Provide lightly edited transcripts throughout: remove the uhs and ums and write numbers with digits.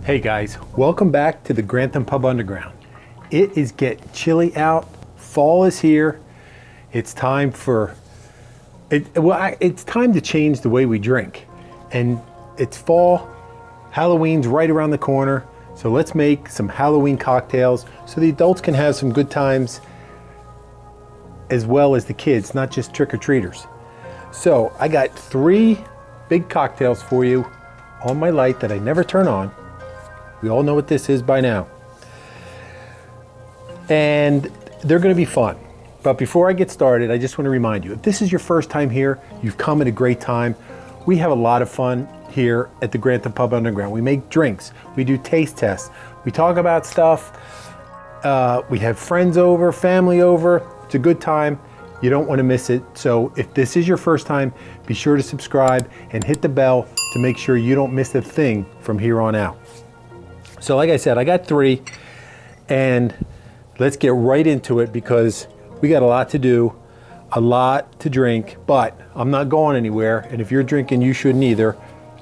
Hey guys, welcome back to the Grantham Pub Underground. It is getting chilly out. Fall is here. It's time for it's time to change the way we drink. And it's fall. Halloween's right around the corner. So let's make some Halloween cocktails so the adults can have some good times as well as the kids, not just trick-or-treaters. So I got 3 big cocktails for you on my light that I never turn on. We all know what this is by now. And they're gonna be fun. But before I get started, I just wanna remind you, if this is your first time here, you've come at a great time. We have a lot of fun here at the Grantham Pub Underground. We make drinks, we do taste tests, we talk about stuff, we have friends over, family over. It's a good time. You don't wanna miss it. So if this is your first time, be sure to subscribe and hit the bell to make sure you don't miss a thing from here on out. So like I said, I got 3, and let's get right into it because we got a lot to do, a lot to drink, but I'm not going anywhere. And if you're drinking, you shouldn't either.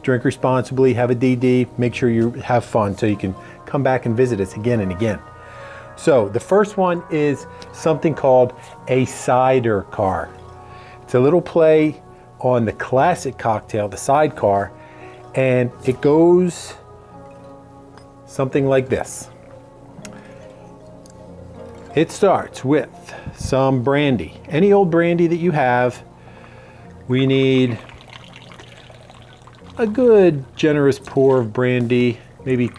Drink responsibly, have a DD, make sure you have fun so you can come back and visit us again and again. So the first one is something called a Cider Car. It's a little play on the classic cocktail, the Sidecar, and it goes something like this. It starts with some brandy, any old brandy that you have. We need a good generous pour of brandy, maybe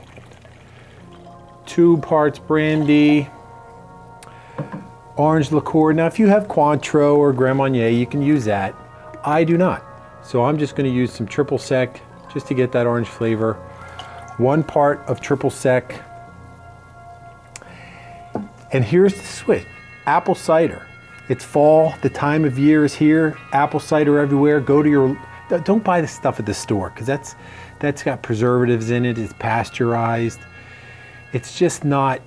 2 parts brandy, orange liqueur. Now if you have Cointreau or Grand Marnier, you can use that. I do not. So I'm just gonna use some triple sec just to get that orange flavor. 1 part of triple sec. And here's the switch, apple cider. It's fall, the time of year is here, apple cider everywhere. Go to your, don't buy the stuff at the store because that's got preservatives in it, it's pasteurized. It's just not,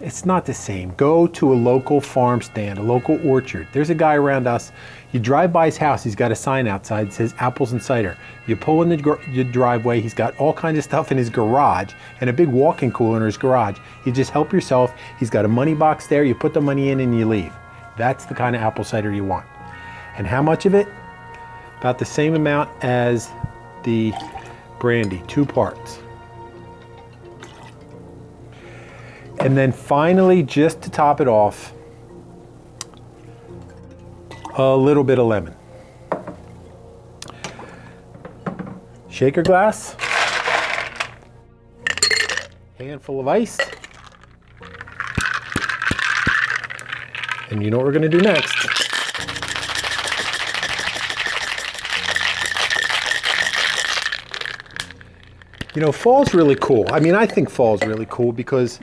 it's not the same. Go to a local farm stand, a local orchard. There's a guy around us, you drive by his house, he's got a sign outside that says apples and cider. You pull in your driveway, he's got all kinds of stuff in his garage and a big walk-in cooler in his garage. You just help yourself. He's got a money box there, you put the money in and you leave. That's the kind of apple cider you want. And how much of it? About the same amount as the brandy, 2 parts. And then finally, just to top it off, a little bit of lemon. Shaker glass, handful of ice, and you know what we're gonna do next. You know, fall's really cool. I mean, I think fall's really cool because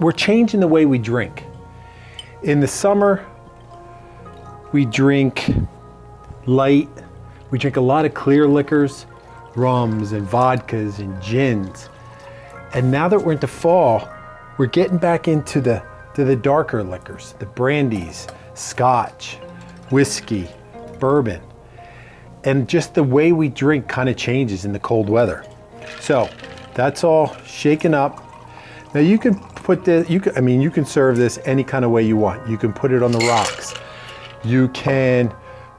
we're changing the way we drink. In the summer, we drink light. We drink a lot of clear liquors, rums and vodkas and gins. And now that we're into fall, we're getting back into the darker liquors, the brandies, scotch, whiskey, bourbon. And just the way we drink kind of changes in the cold weather. So that's all shaken up. Now you can put this, you can serve this any kind of way you want. You can put it on the rocks. You can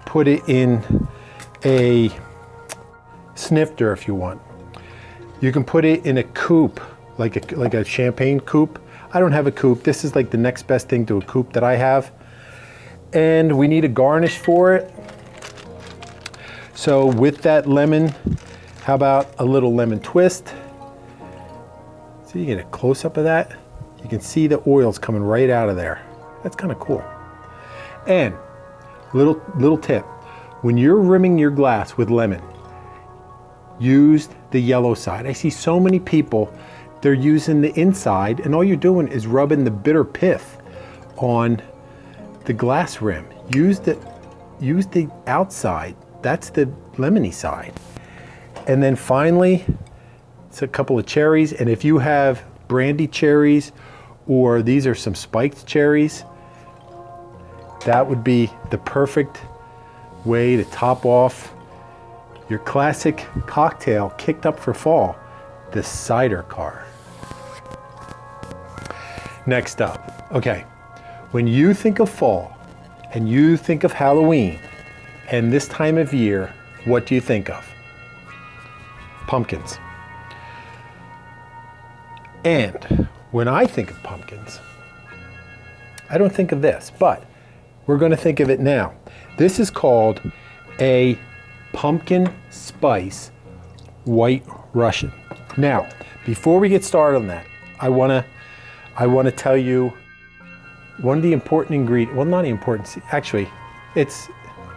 put it in a snifter if you want. You can put it in a coupe, like a champagne coupe. I don't have a coupe. This is like the next best thing to a coupe that I have. And we need a garnish for it. So with that lemon, how about a little lemon twist? So you get a close-up of that. You can see the oils coming right out of there. That's kind of cool. And little tip, when you're rimming your glass with lemon, use the yellow side. I see so many people, they're using the inside and all you're doing is rubbing the bitter pith on the glass rim. Use the outside. That's the lemony side. And then finally, it's a couple of cherries. And if you have brandy cherries, or these are some spiked cherries, that would be the perfect way to top off your classic cocktail kicked up for fall, the Cider Car. Next up, okay, when you think of fall and you think of Halloween and this time of year, what do you think of? Pumpkins. And when I think of pumpkins, I don't think of this, but we're going to think of it now. This is called a pumpkin spice white Russian. Now, before we get started on that, I want to tell you one of the important ingredients, well, not the important, actually,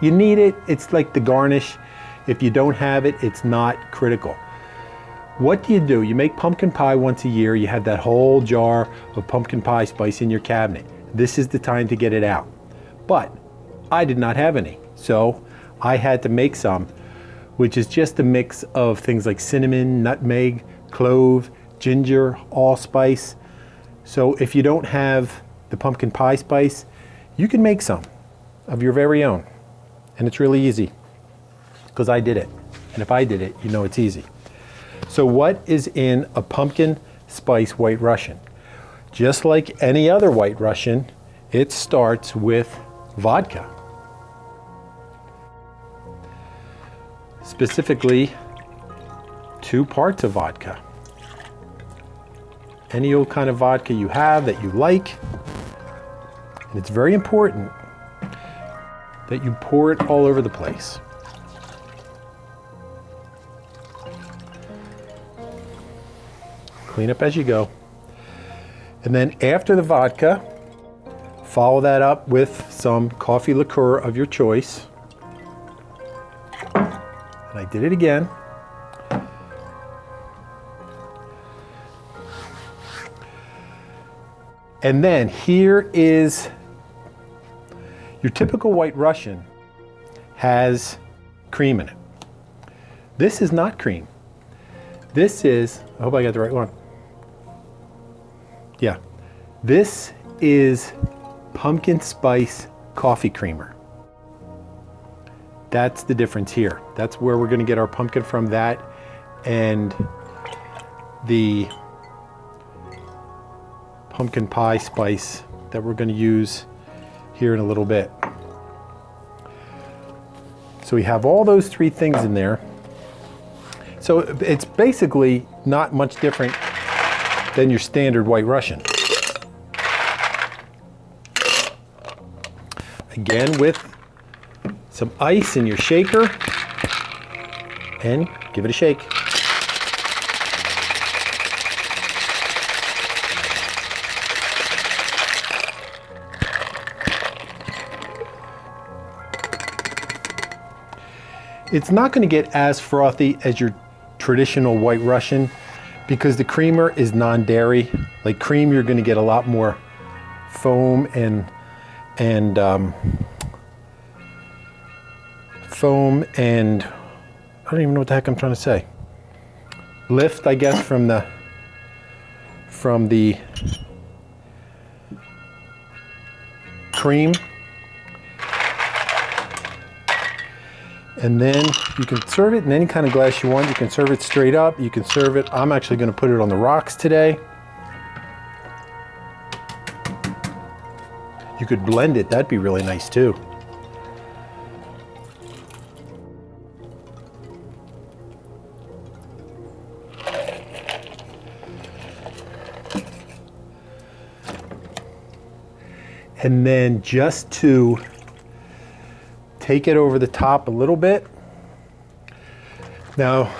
you need it. It's like the garnish. If you don't have it, it's not critical. What do? You make pumpkin pie once a year. You have that whole jar of pumpkin pie spice in your cabinet. This is the time to get it out. But I did not have any, so I had to make some, which is just a mix of things like cinnamon, nutmeg, clove, ginger, allspice. So if you don't have the pumpkin pie spice, you can make some of your very own. And it's really easy, because I did it. And if I did it, you know it's easy. So what is in a pumpkin spice white Russian? Just like any other white Russian, it starts with vodka. Specifically, 2 parts of vodka. Any old kind of vodka you have that you like. And it's very important that you pour it all over the place. Clean up as you go. And then after the vodka, follow that up with some coffee liqueur of your choice. And I did it again. And then here is your typical white Russian has cream in it. This is not cream. This is, I hope I got the right one. Yeah, this is pumpkin spice coffee creamer. That's the difference here. That's where we're going to get our pumpkin from, that and the pumpkin pie spice that we're going to use here in a little bit. So we have all those 3 things in there. So it's basically not much different than your standard white Russian. Again, with some ice in your shaker, and give it a shake. It's not going to get as frothy as your traditional white Russian because the creamer is non-dairy. Like cream, you're going to get a lot more foam and I don't even know what the heck I'm trying to say. Lift, I guess, from the cream. And then you can serve it in any kind of glass you want. You can serve it straight up. You can serve it, I'm actually going to put it on the rocks today. You could blend it, that'd be really nice too. And then just to take it over the top a little bit. Now,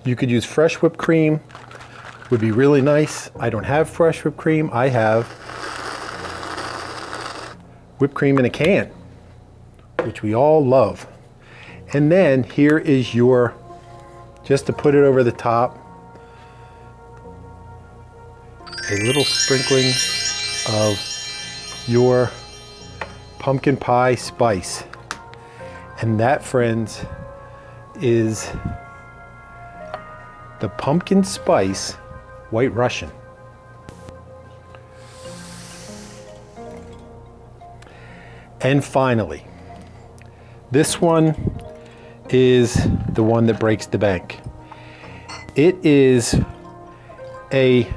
you could use fresh whipped cream, would be really nice. I don't have fresh whipped cream. I have whipped cream in a can, which we all love. And then here is your, just to put it over the top, a little sprinkling of your pumpkin pie spice. And that, friends, is the pumpkin spice white Russian. And finally, this one is the one that breaks the bank. It is a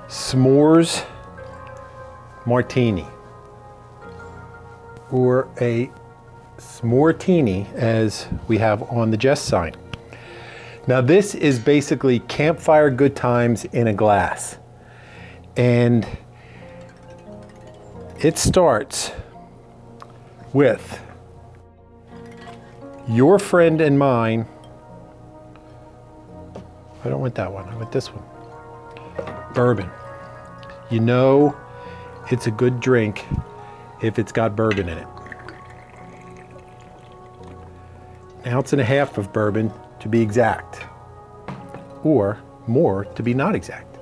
s'mores martini, or a Smoretini, as we have on the Jest sign. Now this is basically campfire good times in a glass. And it starts with your friend and mine. I don't want that one, I want this one. Bourbon. You know it's a good drink if it's got bourbon in it. 1.5 ounces of bourbon to be exact, or more to be not exact.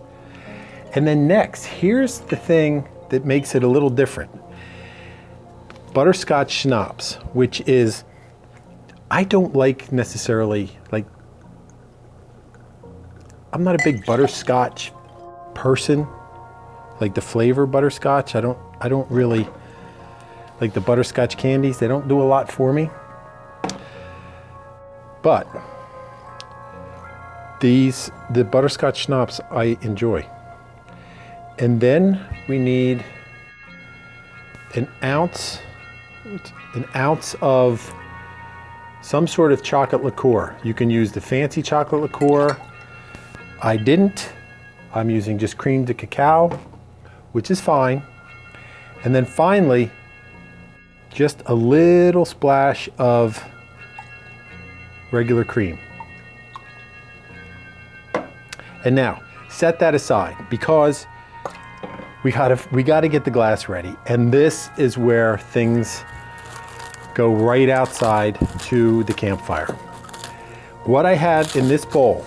And then next, here's the thing that makes it a little different. Butterscotch Schnapps, which is, I don't like necessarily, like, I'm not a big butterscotch person, like the flavor butterscotch. I don't really like the butterscotch candies. They don't do a lot for me. But the butterscotch schnapps I enjoy. And then we need an ounce of some sort of chocolate liqueur. You can use the fancy chocolate liqueur. I didn't. I'm using just cream de cacao, which is fine. And then finally, just a little splash of regular cream. And now, set that aside, because we gotta get the glass ready. And this is where things go right outside to the campfire. What I have in this bowl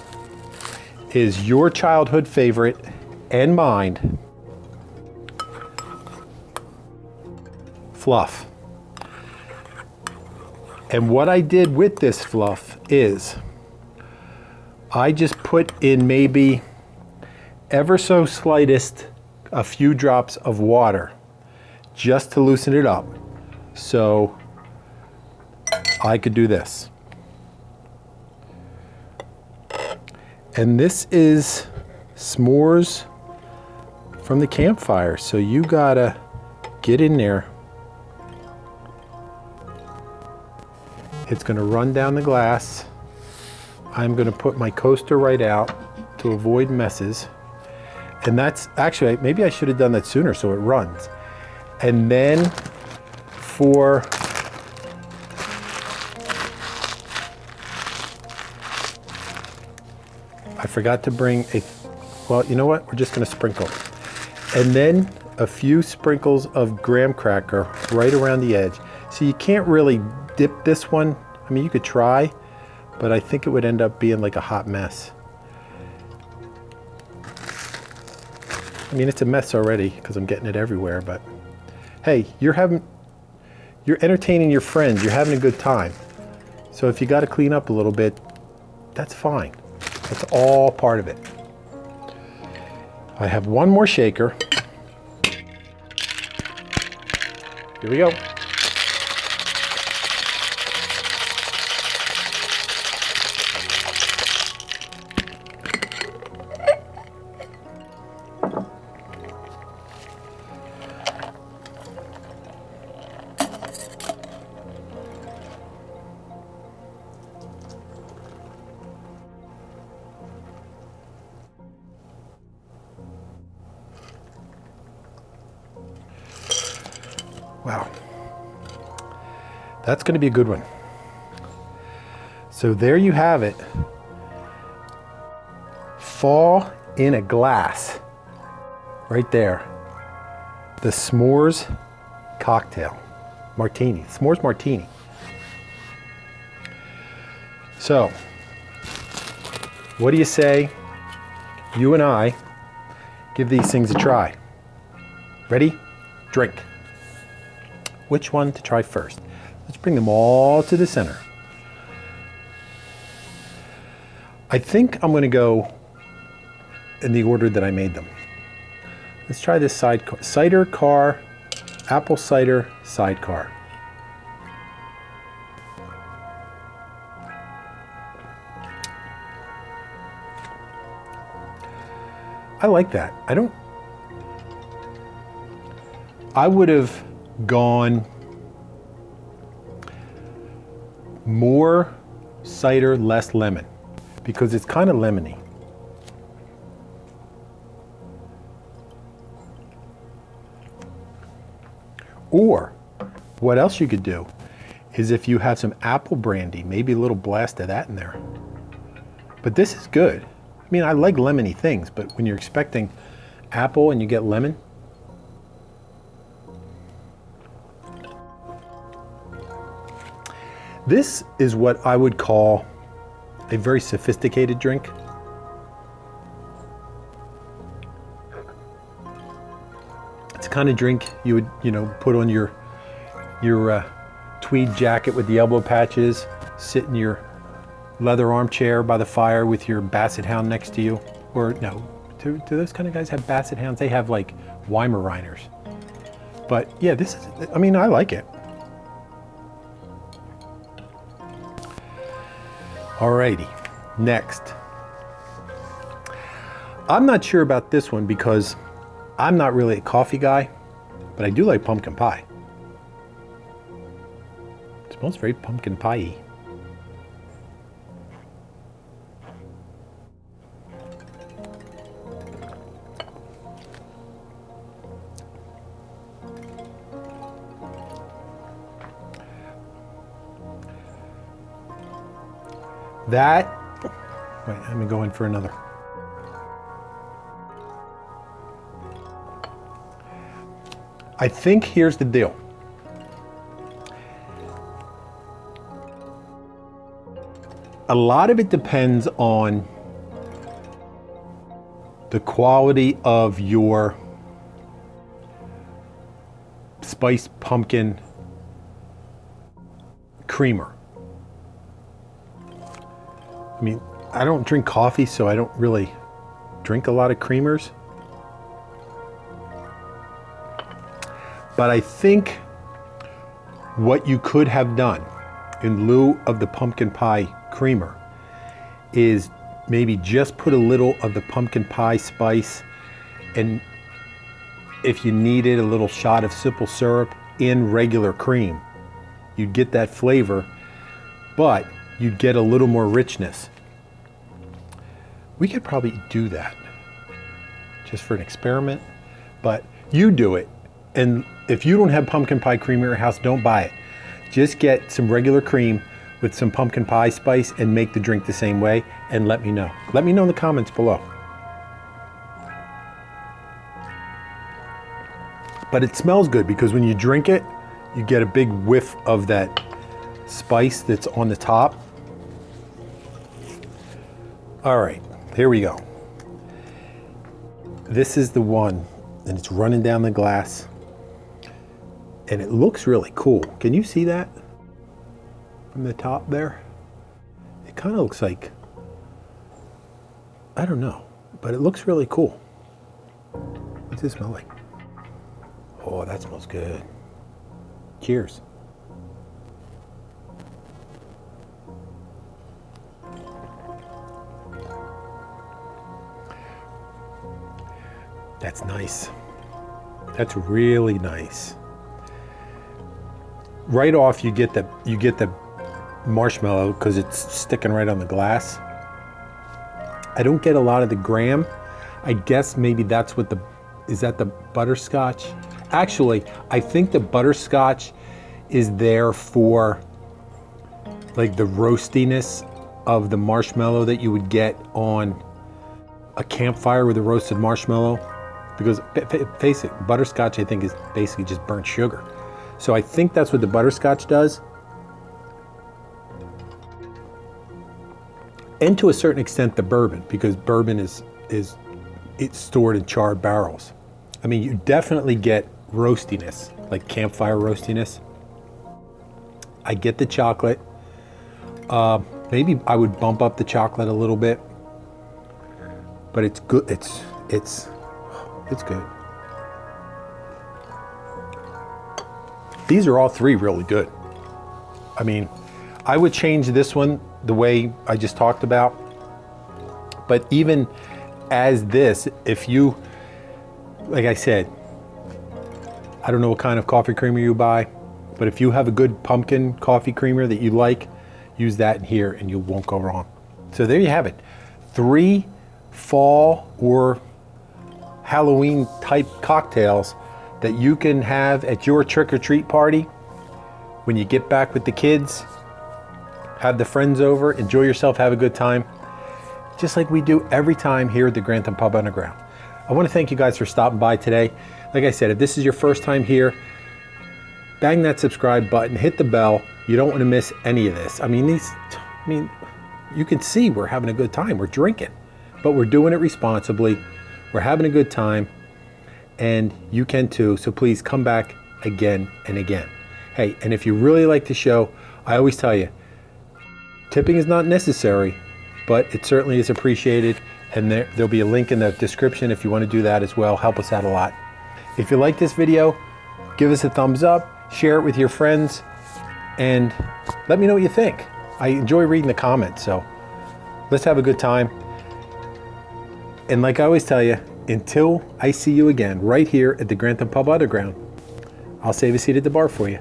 is your childhood favorite and mine, fluff. And what I did with this fluff is I just put in maybe ever so slightest a few drops of water just to loosen it up so I could do this. And this is s'mores from the campfire, so you gotta get in there. It's gonna run down the glass. I'm gonna put my coaster right out to avoid messes. And that's actually, maybe I should have done that sooner so it runs. And then for I forgot to bring well, you know what? We're just gonna sprinkle. And then a few sprinkles of graham cracker right around the edge. So you can't really dip this one. I mean, you could try, but I think it would end up being like a hot mess. I mean, it's a mess already because I'm getting it everywhere, but hey, you're entertaining your friends, you're having a good time. So if you got to clean up a little bit, that's fine. That's all part of it. I have one more shaker. Here we go. Wow, that's going to be a good one. So there you have it. Fall in a glass, right there. The s'mores cocktail, martini, s'mores martini. So, what do you say you and I give these things a try? Ready? Drink. Which one to try first? Let's bring them all to the center. I think I'm going to go in the order that I made them. Let's try this Cider Car, apple cider Sidecar. I like that. I would have gone more cider, less lemon, because it's kind of lemony. Or what else you could do is if you have some apple brandy, maybe a little blast of that in there. But this is good. I mean, I like lemony things, but when you're expecting apple and you get lemon. This is what I would call a very sophisticated drink. It's the kind of drink you would, put on your tweed jacket with the elbow patches, sit in your leather armchair by the fire with your basset hound next to you. Or no, do those kind of guys have basset hounds? They have like Weimaraners. But yeah, I like it. Alrighty, next. I'm not sure about this one because I'm not really a coffee guy, but I do like pumpkin pie. It smells very pumpkin pie-y. Wait, let me go in for another. I think here's the deal. A lot of it depends on the quality of your spiced pumpkin creamer. I mean, I don't drink coffee, so I don't really drink a lot of creamers. But I think what you could have done in lieu of the pumpkin pie creamer is maybe just put a little of the pumpkin pie spice, and if you needed a little shot of simple syrup in regular cream, you'd get that flavor, but you'd get a little more richness. We could probably do that just for an experiment, but you do it. And if you don't have pumpkin pie cream in your house, don't buy it. Just get some regular cream with some pumpkin pie spice and make the drink the same way, and let me know. Let me know in the comments below. But it smells good because when you drink it, you get a big whiff of that spice that's on the top. All right, here we go. This is the one, and it's running down the glass. And it looks really cool. Can you see that from the top there? It kind of looks like, I don't know, but it looks really cool. What's it smell like? Oh, that smells good. Cheers. That's nice. That's really nice. Right off, you get the marshmallow because it's sticking right on the glass. I don't get a lot of the graham. I guess maybe that's what is that the butterscotch? Actually, I think the butterscotch is there for like the roastiness of the marshmallow that you would get on a campfire with a roasted marshmallow. Because face it, butterscotch I think is basically just burnt sugar. So I think that's what the butterscotch does. And to a certain extent the bourbon, because bourbon it's stored in charred barrels. I mean, you definitely get roastiness, like campfire roastiness. I get the chocolate. Maybe I would bump up the chocolate a little bit, but it's good. It's good. These are all three really good. I mean, I would change this one the way I just talked about, but even as this. If you, like I said, I don't know what kind of coffee creamer you buy, but if you have a good pumpkin coffee creamer that you like, use that in here and you won't go wrong. So there you have it. 3 fall or Halloween type cocktails that you can have at your trick-or-treat party when you get back with the kids, have the friends over, enjoy yourself, have a good time, just like we do every time here at the Grantham Pub Underground. I want to thank you guys for stopping by today. Like I said, if this is your first time here, bang that subscribe button, hit the bell. You don't want to miss any of this. I mean, you can see we're having a good time. We're drinking, but we're doing it responsibly. We're having a good time, and you can too. So please come back again and again. Hey, and if you really like the show, I always tell you, tipping is not necessary, but it certainly is appreciated. And there'll be a link in the description if you want to do that as well. Help us out a lot. If you like this video, give us a thumbs up, share it with your friends, and let me know what you think. I enjoy reading the comments, so let's have a good time. And like I always tell you, until I see you again right here at the Grantham Pub Underground, I'll save a seat at the bar for you.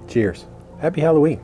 Cheers. Happy Halloween.